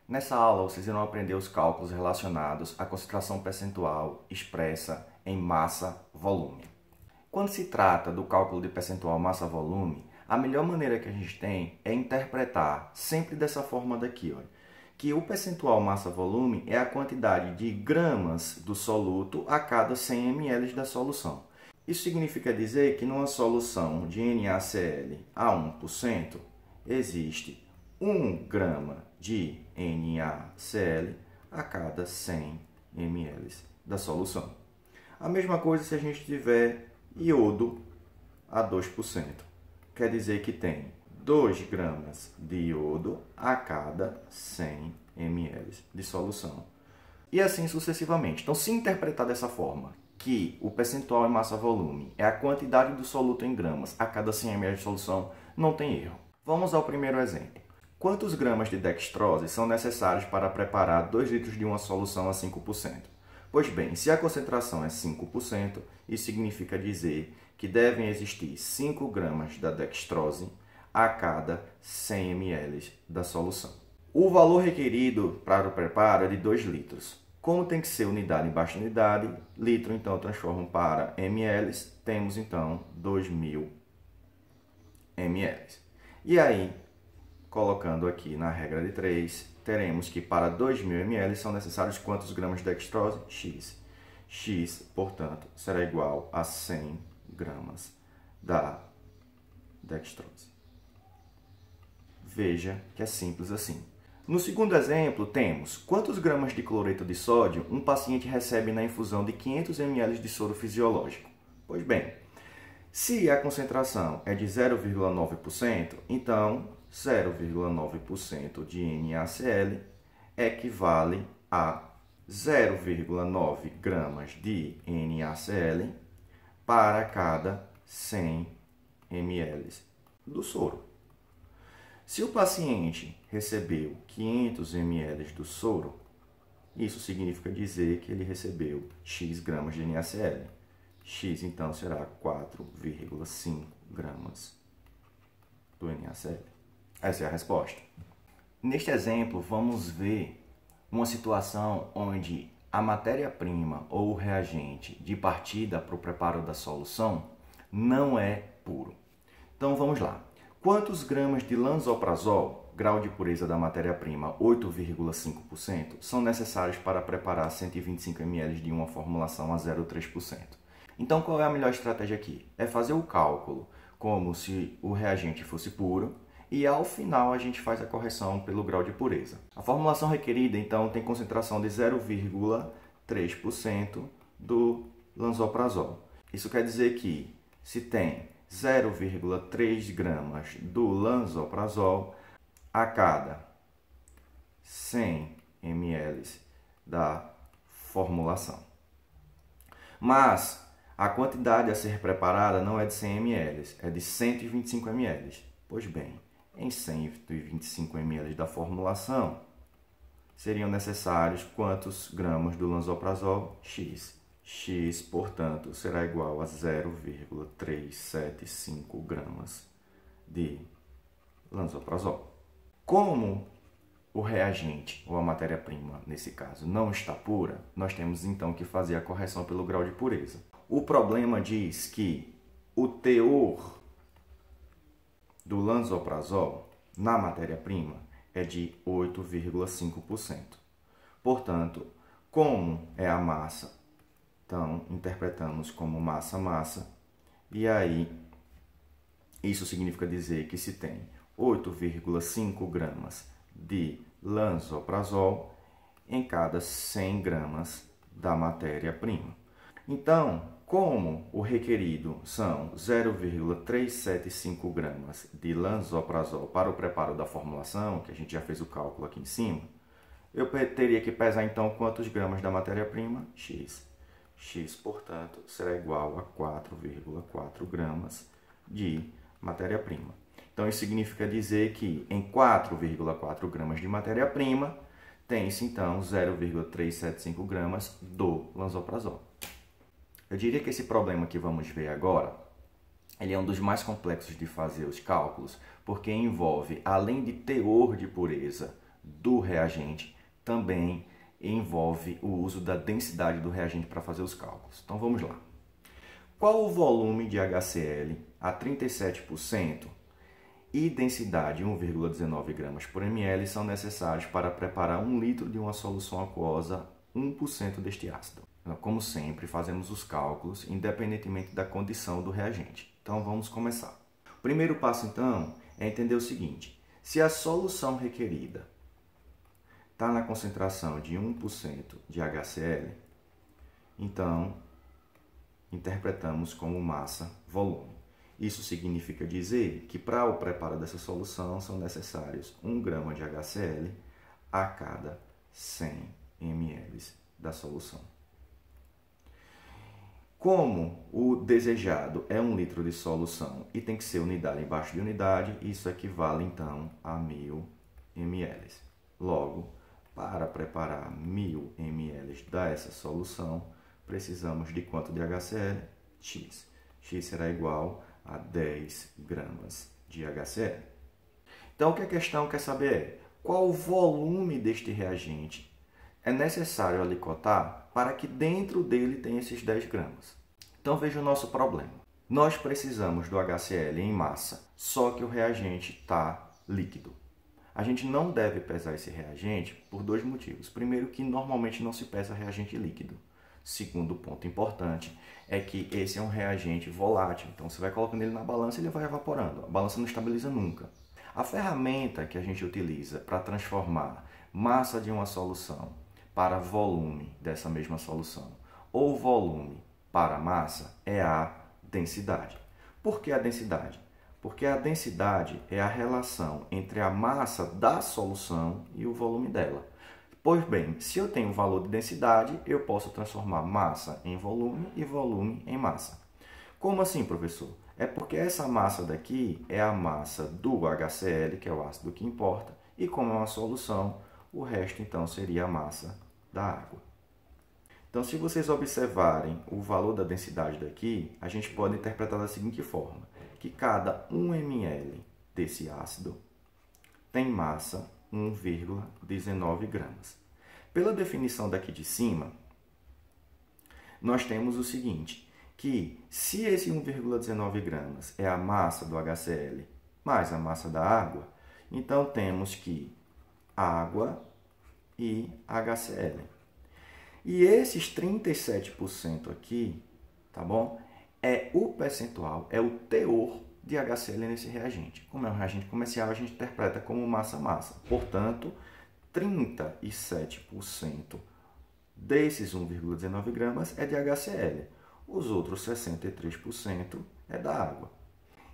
Nessa aula, vocês irão aprender os cálculos relacionados à concentração percentual expressa em massa-volume. Quando se trata do cálculo de percentual massa-volume, a melhor maneira que a gente tem é interpretar sempre dessa forma daqui, olha, que o percentual massa-volume é a quantidade de gramas do soluto a cada 100 ml da solução. Isso significa dizer que numa solução de NaCl a 1%, existe 1 grama de NaCl a cada 100 ml da solução. A mesma coisa se a gente tiver iodo a 2%. Quer dizer que tem 2 gramas de iodo a cada 100 ml de solução. E assim sucessivamente. Então, se interpretar dessa forma, que o percentual em massa-volume é a quantidade do soluto em gramas a cada 100 ml de solução, não tem erro. Vamos ao primeiro exemplo. Quantos gramas de dextrose são necessários para preparar 2 litros de uma solução a 5%? Pois bem, se a concentração é 5%, isso significa dizer que devem existir 5 gramas da dextrose a cada 100 ml da solução. O valor requerido para o preparo é de 2 litros. Como tem que ser unidade embaixo de unidade, litro então eu transformo para ml, temos então 2.000 ml. E aí, colocando aqui na regra de 3, teremos que para 2.000 ml são necessários quantos gramas de dextrose? X. X, portanto, será igual a 100 gramas da dextrose. Veja que é simples assim. No segundo exemplo, temos quantos gramas de cloreto de sódio um paciente recebe na infusão de 500 ml de soro fisiológico? Pois bem, se a concentração é de 0,9%, então 0,9% de NaCl equivale a 0,9 gramas de NaCl para cada 100 ml do soro. Se o paciente recebeu 500 ml do soro, isso significa dizer que ele recebeu X gramas de NaCl. X, então, será 4,5 gramas do NaCl. Essa é a resposta. Neste exemplo, vamos ver uma situação onde a matéria-prima ou o reagente de partida para o preparo da solução não é puro. Então, vamos lá. Quantos gramas de lansoprazol, grau de pureza da matéria-prima 8,5%, são necessários para preparar 125 ml de uma formulação a 0,3%? Então, qual é a melhor estratégia aqui? É fazer o cálculo como se o reagente fosse puro e, ao final, a gente faz a correção pelo grau de pureza. A formulação requerida, então, tem concentração de 0,3% do lansoprazol. Isso quer dizer que, se tem 0,3 gramas do lansoprazol a cada 100 ml da formulação. Mas a quantidade a ser preparada não é de 100 ml, é de 125 ml. Pois bem, em 125 ml da formulação, seriam necessários quantos gramas do lansoprazol? X. X, portanto, será igual a 0,375 gramas de lansoprazol. Como o reagente, ou a matéria-prima, nesse caso, não está pura, nós temos então que fazer a correção pelo grau de pureza. O problema diz que o teor do lansoprazol na matéria-prima é de 8,5%. Portanto, como é a massa, então interpretamos como massa-massa, e aí isso significa dizer que se tem 8,5 gramas de lansoprazol em cada 100 gramas da matéria-prima. Então, como o requerido são 0,375 gramas de lansoprazol para o preparo da formulação, que a gente já fez o cálculo aqui em cima, eu teria que pesar então quantos gramas da matéria-prima? X. X, portanto, será igual a 4,4 gramas de matéria-prima. Então, isso significa dizer que em 4,4 gramas de matéria-prima, tem-se então 0,375 gramas do lansoprazol. Eu diria que esse problema que vamos ver agora, ele é um dos mais complexos de fazer os cálculos, porque envolve, além de teor de pureza do reagente também envolve o uso da densidade do reagente para fazer os cálculos. Então vamos lá. Qual o volume de HCl a 37% e densidade 1,19 gramas por ml são necessários para preparar 1 litro de uma solução aquosa 1% deste ácido? Então, como sempre, fazemos os cálculos independentemente da condição do reagente. Então vamos começar. O primeiro passo, então, é entender o seguinte: se a solução requerida está na concentração de 1% de HCl, então interpretamos como massa-volume. Isso significa dizer que para o preparo dessa solução são necessários 1 grama de HCl a cada 100 ml da solução. Como o desejado é 1 litro de solução e tem que ser unidade embaixo de unidade, isso equivale então a 1000 ml. Logo, para preparar 1000 ml dessa solução, precisamos de quanto de HCl? X. X será igual a 10 gramas de HCl. Então, o que a questão quer saber é qual o volume deste reagente é necessário alicotar para que dentro dele tenha esses 10 gramas. Então, veja o nosso problema. Nós precisamos do HCl em massa, só que o reagente está líquido. A gente não deve pesar esse reagente por dois motivos. Primeiro, que normalmente não se pesa reagente líquido. Segundo ponto importante é que esse é um reagente volátil. Então, você vai colocando ele na balança e ele vai evaporando. A balança não estabiliza nunca. A ferramenta que a gente utiliza para transformar massa de uma solução para volume dessa mesma solução ou volume para massa é a densidade. Por que a densidade? Porque a densidade é a relação entre a massa da solução e o volume dela. Pois bem, se eu tenho um valor de densidade, eu posso transformar massa em volume e volume em massa. Como assim, professor? É porque essa massa daqui é a massa do HCl, que é o ácido que importa, e como é uma solução, o resto então seria a massa da água. Então, se vocês observarem o valor da densidade daqui, a gente pode interpretar da seguinte forma, que cada 1 ml desse ácido tem massa 1,19 gramas. Pela definição daqui de cima, nós temos o seguinte, que se esse 1,19 gramas é a massa do HCl mais a massa da água, então temos que água e HCl. E esses 37% aqui, tá bom? É o percentual, é o teor de HCl nesse reagente. Como é um reagente comercial, a gente interpreta como massa-massa. Portanto, 37% desses 1,19 gramas é de HCl. Os outros 63% é da água.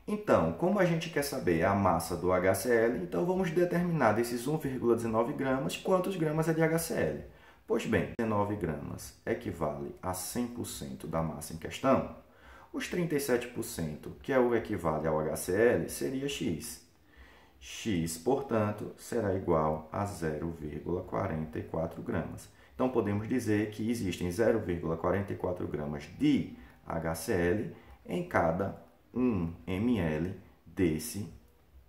Então, como a gente quer saber a massa do HCl, então vamos determinar desses 1,19 gramas quantos gramas é de HCl. Pois bem, 19 gramas equivale a 100% da massa em questão. Os 37%, que é o equivale ao HCl, seria X. X, portanto, será igual a 0,44 gramas. Então, podemos dizer que existem 0,44 gramas de HCl em cada 1 ml desse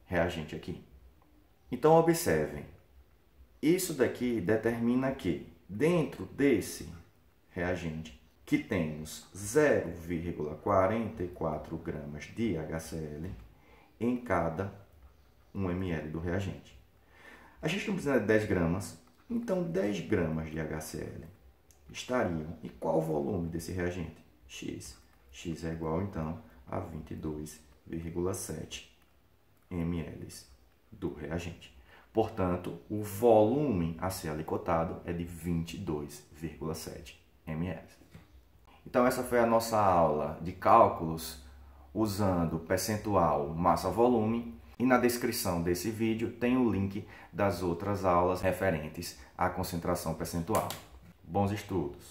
reagente aqui. Então, observem, isso daqui determina que dentro desse reagente que temos 0,44 gramas de HCl em cada 1 ml do reagente. A gente não precisa de 10 gramas, então 10 gramas de HCl estariam. E qual o volume desse reagente? X. X é igual, então, a 22,7 ml do reagente. Portanto, o volume a ser alicotado é de 22,7 ml. Então, essa foi a nossa aula de cálculos usando percentual massa-volume. E na descrição desse vídeo tem o link das outras aulas referentes à concentração percentual. Bons estudos!